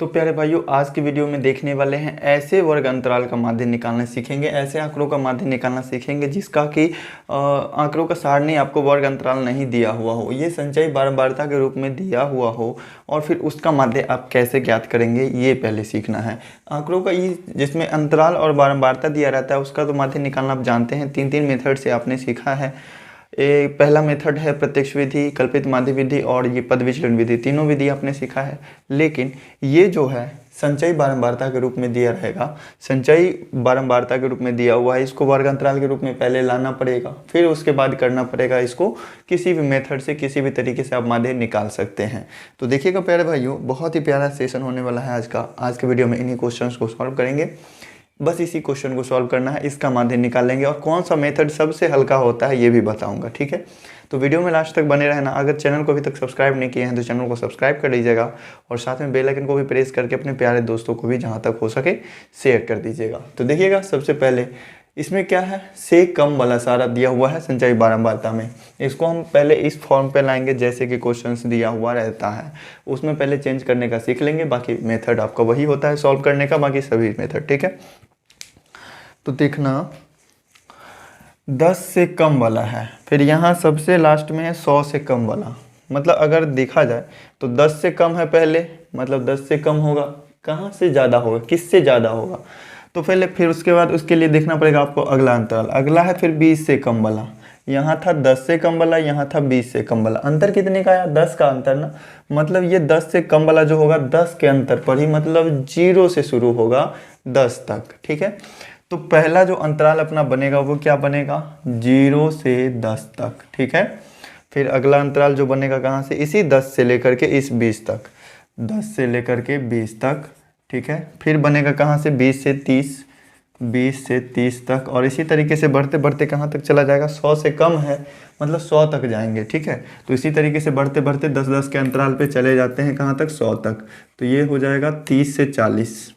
तो प्यारे भाइयों, आज की वीडियो में देखने वाले हैं ऐसे वर्ग अंतराल का माध्य निकालना सीखेंगे, ऐसे आंकड़ों का माध्य निकालना सीखेंगे जिसका कि आंकड़ों का सारणी आपको वर्ग अंतराल नहीं दिया हुआ हो, ये संचयी बारंबारता के रूप में दिया हुआ हो और फिर उसका माध्य आप कैसे ज्ञात करेंगे ये पहले सीखना है। आंकड़ों का ये जिसमें अंतराल और बारंबारता दिया रहता है उसका तो माध्य निकालना आप जानते हैं, तीन मेथड से आपने सीखा है। पहला मेथड है प्रत्यक्ष विधि, कल्पित माध्य विधि और ये पद विचलन विधि, तीनों विधि आपने सीखा है। लेकिन ये जो है संचयी बारंबारता के रूप में दिया रहेगा, संचयी बारंबारता के रूप में दिया हुआ है, इसको वर्ग अंतराल के रूप में पहले लाना पड़ेगा, फिर उसके बाद करना पड़ेगा इसको किसी भी मेथड से, किसी भी तरीके से आप माध्य निकाल सकते हैं। तो देखिएगा प्यारे भाइयों, बहुत ही प्यारा सेशन होने वाला है आज का। आज के वीडियो में इन्हीं क्वेश्चंस को सॉल्व करेंगे, बस इसी क्वेश्चन को सॉल्व करना है, इसका माध्य निकालेंगे और कौन सा मेथड सबसे हल्का होता है ये भी बताऊंगा, ठीक है। तो वीडियो में लास्ट तक बने रहना। अगर चैनल को अभी तक सब्सक्राइब नहीं किए हैं तो चैनल को सब्सक्राइब कर लीजिएगा और साथ में बेल आइकन को भी प्रेस करके अपने प्यारे दोस्तों को भी जहाँ तक हो सके शेयर कर दीजिएगा। तो देखिएगा, सबसे पहले इसमें क्या है, से कम वाला सारा दिया हुआ है संचयी बारंबारता में। इसको हम पहले इस फॉर्म पे लाएंगे जैसे कि क्वेश्चंस दिया हुआ रहता है, उसमें पहले चेंज करने का सीख लेंगे। बाकी मेथड आपका वही होता है सॉल्व करने का, बाकी सभी मेथड, ठीक है। तो देखना 10 से कम वाला है, फिर यहाँ सबसे लास्ट में है 100 से कम वाला। मतलब अगर देखा जाए तो 10 से कम है पहले, मतलब 10 से कम होगा, कहाँ से ज़्यादा होगा, किससे ज़्यादा होगा, तो पहले फिर उसके बाद उसके लिए देखना पड़ेगा आपको अगला अंतराल। अगला है फिर 20 से कम वाला, यहाँ था 10 से कम वाला, यहाँ था 20 से कम वाला। अंतर कितने का आया, 10 का अंतर ना। मतलब ये 10 से कम वाला जो होगा 10 के अंतर पर ही, मतलब 0 से शुरू होगा 10 तक, ठीक है। तो पहला जो अंतराल अपना बनेगा वो क्या बनेगा, 0 से 10 तक, ठीक है। फिर अगला अंतराल जो बनेगा कहाँ से, इसी 10 से लेकर के इस 20 तक, 10 से लेकर के 20 तक, ठीक है। फिर बनेगा कहाँ से, 20 से 30, 20 से 30 तक, और इसी तरीके से बढ़ते बढ़ते कहाँ तक चला जाएगा, 100 से कम है मतलब 100 तक जाएंगे, ठीक है। तो इसी तरीके से बढ़ते बढ़ते 10-10 के अंतराल पे चले जाते हैं कहाँ तक, 100 तक। तो ये हो जाएगा 30 से 40,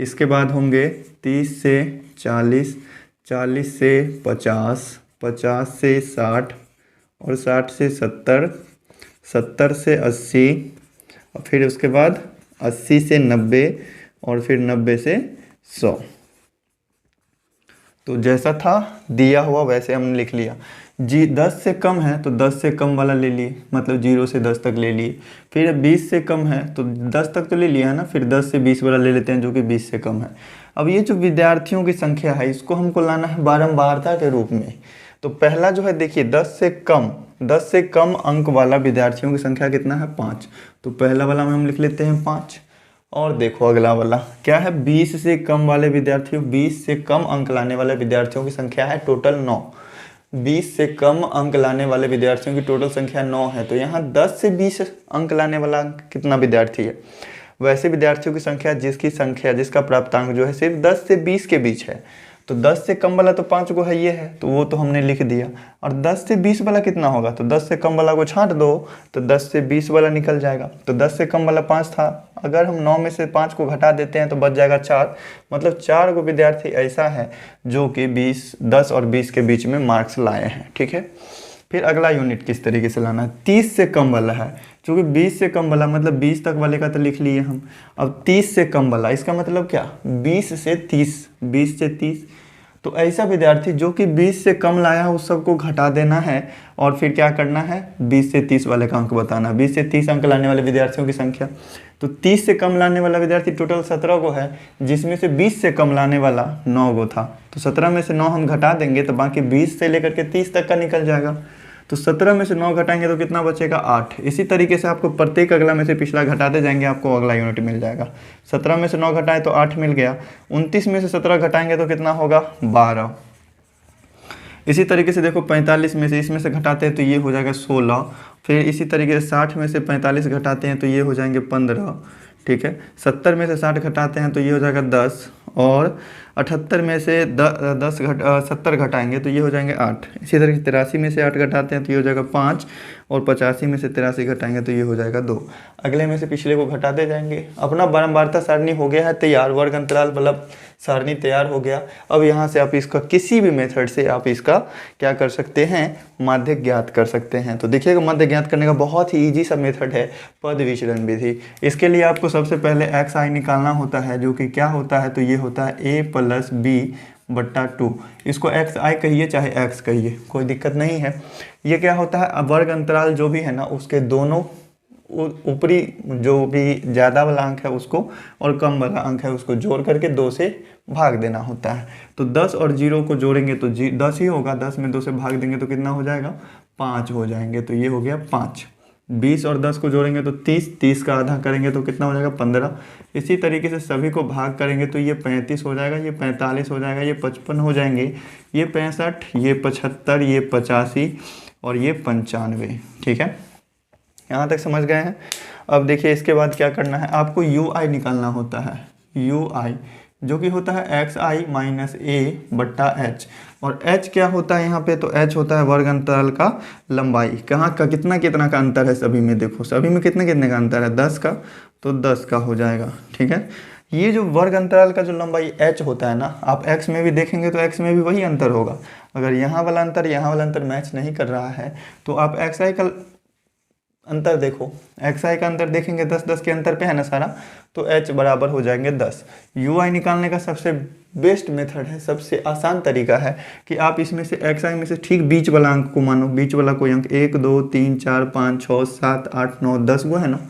इसके बाद होंगे 30 से 40, 40 से 50, 50 से 60 और 60 से 70, 70 से 80 और फिर उसके बाद 80 से 90 और फिर 90 से 100। तो जैसा था दिया हुआ वैसे हमने लिख लिया। 10 से कम है तो 10 से कम वाला ले लिए, मतलब 0 से 10 तक ले लिए। फिर 20 से कम है तो 10 तक तो ले लिया है ना, फिर 10 से 20 वाला ले लेते हैं जो कि 20 से कम है। अब ये जो विद्यार्थियों की संख्या है इसको हमको लाना है बारंबारता के रूप में। तो पहला जो है देखिए 10 से कम अंक वाला विद्यार्थियों की संख्या कितना है, 5। तो पहला वाला में हम लिख लेते हैं 5। और देखो अगला वाला क्या है, 20 से कम वाले विद्यार्थियों, 20 से कम अंक लाने वाले विद्यार्थियों की संख्या है टोटल 9। 20 से कम अंक लाने वाले विद्यार्थियों की टोटल संख्या 9 है। तो यहाँ 10 से 20 अंक लाने वाला कितना विद्यार्थी है, वैसे विद्यार्थियों की संख्या जिसका प्राप्तांक जो है सिर्फ 10 से 20 के बीच है। तो 10 से कम वाला तो 5 को है, ये है तो वो तो हमने लिख दिया। और 10 से 20 वाला कितना होगा, तो 10 से कम वाला को छांट दो तो 10 से 20 वाला निकल जाएगा। तो 10 से कम वाला 5 था, अगर हम 9 में से 5 को घटा देते हैं तो बच जाएगा 4। मतलब 4 को विद्यार्थी ऐसा है जो कि 10 और 20 के बीच में मार्क्स लाए हैं, ठीक है। फिर अगला यूनिट किस तरीके से लाना है, 30 से कम वाला है, क्योंकि 20 से कम वाला मतलब 20 तक वाले का तो लिख लिए हम। अब 30 से कम वाला, इसका मतलब क्या, 20 से 30। तो ऐसा विद्यार्थी जो कि 20 से कम लाया है उस सबको घटा देना है और फिर क्या करना है, 20 से 30 वाले का अंक बताना। 20 से 30 अंक लाने वाले विद्यार्थियों की संख्या, तो 30 से कम लाने वाला विद्यार्थी टोटल 17 को है, जिसमें से 20 से कम लाने वाला 9 को था। तो 17 में से 9 हम घटा देंगे तो बाकी 20 से लेकर के 30 तक का निकल जाएगा। तो 17 में से 9 घटाएंगे तो कितना बचेगा, 8। इसी तरीके से आपको प्रत्येक अगला में से पिछला घटाते जाएंगे, आपको अगला यूनिट मिल जाएगा। 17 में से 9 घटाए तो 8 मिल गया। 29 में से 17 घटाएंगे तो कितना होगा, 12। इसी तरीके से देखो 45 में से इसमें से घटाते हैं तो ये हो जाएगा 16। फिर इसी तरीके से 60 में से 45 घटाते हैं तो ये हो जाएंगे 15, ठीक है। 70 में से 60 घटाते हैं तो ये हो जाएगा 10 और 78 में से 70 घटाएंगे तो ये हो जाएंगे 8। इसी तरह 83 में से 8 घटाते हैं तो ये हो जाएगा 5, और 85 में से 83 घटाएंगे तो ये हो जाएगा 2। अगले में से पिछले को घटाते जाएंगे। अपना बारंबारता सारणी हो गया है तैयार, वर्ग अंतराल मतलब सारणी तैयार हो गया। अब यहाँ से आप इसका किसी भी मेथड से आप इसका क्या कर सकते हैं, माध्य ज्ञात कर सकते हैं। तो देखिएगा माध्य ज्ञात करने का बहुत ही ईजी सा मेथड है पद विचलन विधि। इसके लिए आपको सबसे पहले एक्स आई निकालना होता है, जो कि क्या होता है, तो ये होता है a + b/2। इसको एक्स आई कहिए चाहे एक्स कहिए, कोई दिक्कत नहीं है। ये क्या होता है, वर्ग अंतराल जो भी है ना उसके दोनों ऊपरी जो भी ज़्यादा वाला अंक है उसको और कम वाला अंक है उसको जोड़ करके 2 से भाग देना होता है। तो 10 और 0 को जोड़ेंगे तो 10 ही होगा, 10 में 2 से भाग देंगे तो कितना हो जाएगा, 5 हो जाएंगे। तो ये हो गया 5। 20 और 10 को जोड़ेंगे तो 30, 30 का आधा करेंगे तो कितना हो जाएगा, 15। इसी तरीके से सभी को भाग करेंगे तो ये 35 हो जाएगा, ये 45 हो जाएगा, ये 55 हो जाएंगे, ये 65, ये 75, ये 85 और ये 95। ठीक है, यहाँ तक समझ गए हैं। अब देखिए इसके बाद क्या करना है, आपको यू आई निकालना होता है। यू आई जो कि होता है एक्स आई - a/h। और h क्या होता है यहाँ पे, तो h होता है वर्ग अंतराल का लंबाई। कहाँ का कितना कितना का अंतर है, सभी में देखो, सभी में कितने कितने का अंतर है, 10 का, तो 10 का हो जाएगा। ठीक है, ये जो वर्ग अंतराल का जो लंबाई h होता है ना, आप x में भी देखेंगे तो x में भी वही अंतर होगा। अगर यहाँ वाला अंतर मैच नहीं कर रहा है तो आप एक्स आई का अंतर देखो, एक्स आई का अंतर देखेंगे 10-10 के अंतर पे है ना सारा, तो h बराबर हो जाएंगे 10। यू आई निकालने का सबसे बेस्ट मेथड है, सबसे आसान तरीका है कि आप इसमें से एक्स आई में से ठीक बीच वाला अंक को मानो, बीच वाला कोई अंक 1 2 3 4 5 6 7 8 9 10 गो है ना,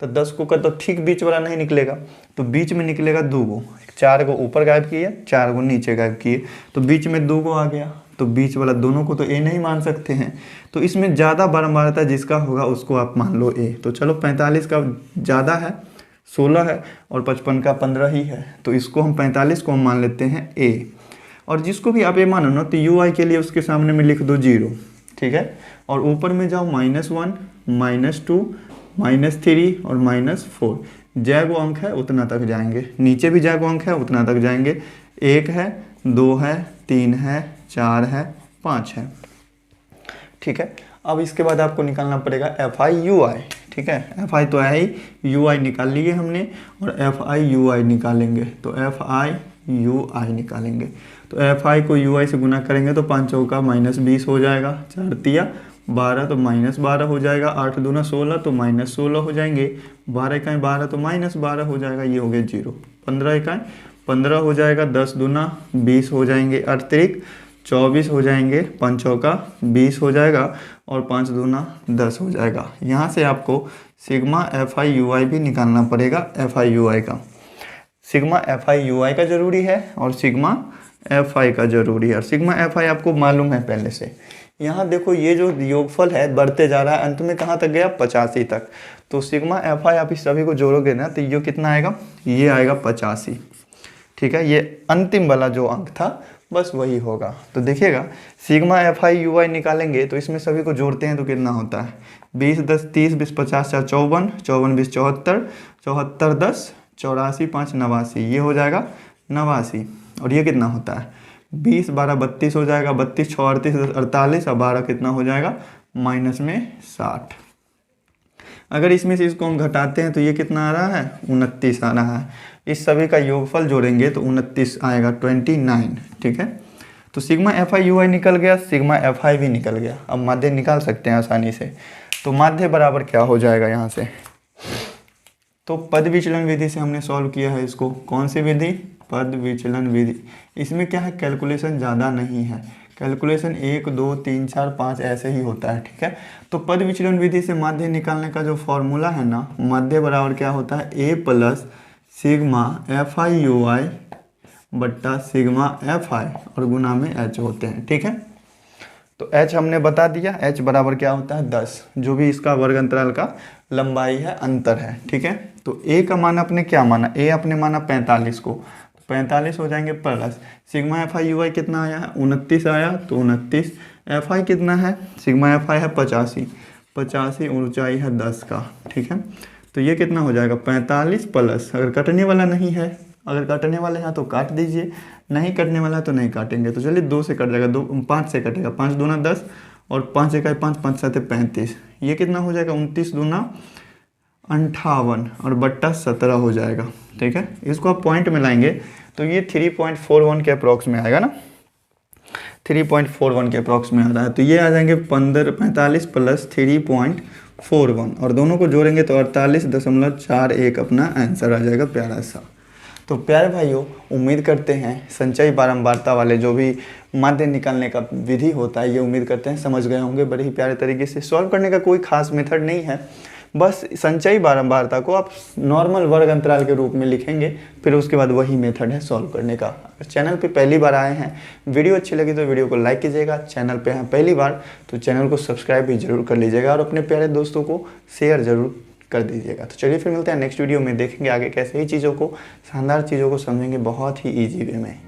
तो 10 को का तो ठीक बीच वाला नहीं निकलेगा, तो बीच में निकलेगा 2 गो, 4 गो ऊपर गायब किए, 4 गो नीचे गायब किए, तो बीच में 2 गो आ गया। तो बीच वाला दोनों को तो ए नहीं मान सकते हैं, तो इसमें ज़्यादा बारंबारता जिसका होगा उसको आप मान लो ए। तो चलो 45 का ज़्यादा है 16 है और 55 का 15 ही है, तो इसको हम 45 को हम मान लेते हैं ए। और जिसको भी आप ए मानो ना, तो यू आई के लिए उसके सामने में लिख दो 0। ठीक है, और ऊपर में जाओ -1 -2 -3 और -4, जय वो अंक है उतना तक जाएंगे, नीचे भी जय वो अंक है उतना तक जाएंगे। 1 है, 2 है, 3 है, 4 है, 5 है। ठीक है, अब इसके बाद आपको निकालना पड़ेगा एफ आई यू आई। ठीक है, एफ आई तो है ही, यू आई निकाल लिए हमने, और एफ आई यू आई निकालेंगे, तो एफ आई यू आई निकालेंगे। तो एफ आई को यू आई से गुना करेंगे तो 5 चौका -20 हो जाएगा, 4 तिया 12 तो -12 हो जाएगा, 8 दूना 16 तो -16 हो जाएंगे, 12 इकाई 12 तो -12 हो जाएगा, ये हो गया 0। 15 इकाई 15 हो जाएगा, 10 दूना 20 हो जाएंगे, 8 24 हो जाएंगे, 5 चौका 20 हो जाएगा और 5 दूना 10 हो जाएगा। यहाँ से आपको सिग्मा एफ आई यू आई भी निकालना पड़ेगा, एफ आई यू आई का। सिग्मा एफ आई यू आई का ज़रूरी है और सिग्मा एफ आई का ज़रूरी है, और सिग्मा एफ आई आपको मालूम है पहले से। यहाँ देखो ये जो योगफल है बढ़ते जा रहा है, अंत में कहाँ तक गया, 85 तक। तो सिग्मा एफ आई आप इस सभी को जोड़ोगे ना तो ये कितना आएगा, ये आएगा 85। ठीक है, ये अंतिम वाला जो अंक था बस वही होगा। तो देखिएगा सिग्मा एफ आई यू आई निकालेंगे तो इसमें सभी को जोड़ते हैं तो कितना होता है, 20 10 30 20 50 4 54 54 20 74 74 10 84 5 89, ये हो जाएगा 89। और ये कितना होता है, 20 12 32 हो जाएगा, 32 6 38 48 और 12 कितना हो जाएगा -60। अगर इसमें से इसको हम घटाते हैं तो ये कितना आ रहा है, 29 आ रहा है। इस सभी का योगफल जोड़ेंगे तो 29 आएगा, 29। ठीक है, तो सिग्मा एफ आई यू आई निकल गया, सिग्मा एफ आई भी निकल गया। अब माध्य निकाल सकते हैं आसानी से। तो माध्य बराबर क्या हो जाएगा यहाँ से, तो पद विचलन विधि से हमने सॉल्व किया है इसको। कौन सी विधि, पद विचलन विधि। इसमें क्या है, कैलकुलेशन ज़्यादा नहीं है, कैलकुलेशन 1 2 3 4 5 ऐसे ही होता है। ठीक है, तो पद विचलन विधि से माध्य निकालने का जो फॉर्मूला है ना, माध्य बराबर क्या होता है, a + sigma F I U I बट्टा सिग्मा एफ आई और गुना में h होते हैं। ठीक है, तो h हमने बता दिया, h बराबर क्या होता है 10, जो भी इसका वर्ग अंतराल का लंबाई है, अंतर है। ठीक है, तो a का मान आपने क्या माना, a आपने माना 45 को, 45 हो जाएंगे plus sigma F I U I कितना आया है, 29 आया, तो 29। एफ आई कितना है, सिग्मा एफ आई है 85 ऊंचाई है 10 का। ठीक है, तो ये कितना हो जाएगा 45 प्लस, अगर कटने वाला नहीं है अगर काटने वाले हैं तो काट दीजिए, नहीं कटने वाला है तो नहीं काटेंगे। तो चलिए 2 से कट जाएगा, 5 से कटेगा, 5 दूना 10 और 5 1 5, 5 7 35। ये कितना हो जाएगा, 29 दूना 58 और बट्टा 17 हो जाएगा। ठीक है, इसको आप पॉइंट में लाएंगे तो ये 3.41 के अप्रॉक्स में आएगा ना, 3.41 के अप्रॉक्स में आ रहा है। तो ये आ जाएंगे 45 प्लस 3.41 और दोनों को जोड़ेंगे तो 48.41 अपना आंसर आ जाएगा प्यारा सा। तो प्यारे भाइयों, उम्मीद करते हैं संचयी बारंबारता वाले जो भी माध्य निकालने का विधि होता है, ये उम्मीद करते हैं समझ गए होंगे। बड़े ही प्यारे तरीके से सॉल्व करने का कोई खास मेथड नहीं है, बस संचयी बारंबारता को आप नॉर्मल वर्ग अंतराल के रूप में लिखेंगे, फिर उसके बाद वही मेथड है सॉल्व करने का। अगर चैनल पे पहली बार आए हैं, वीडियो अच्छी लगी तो वीडियो को लाइक कीजिएगा, चैनल पे हैं पहली बार तो चैनल को सब्सक्राइब भी जरूर कर लीजिएगा और अपने प्यारे दोस्तों को शेयर जरूर कर दीजिएगा। तो चलिए फिर मिलते हैं नेक्स्ट वीडियो में, देखेंगे आगे कैसे ही चीज़ों को, शानदार चीज़ों को समझेंगे बहुत ही ईजी वे में।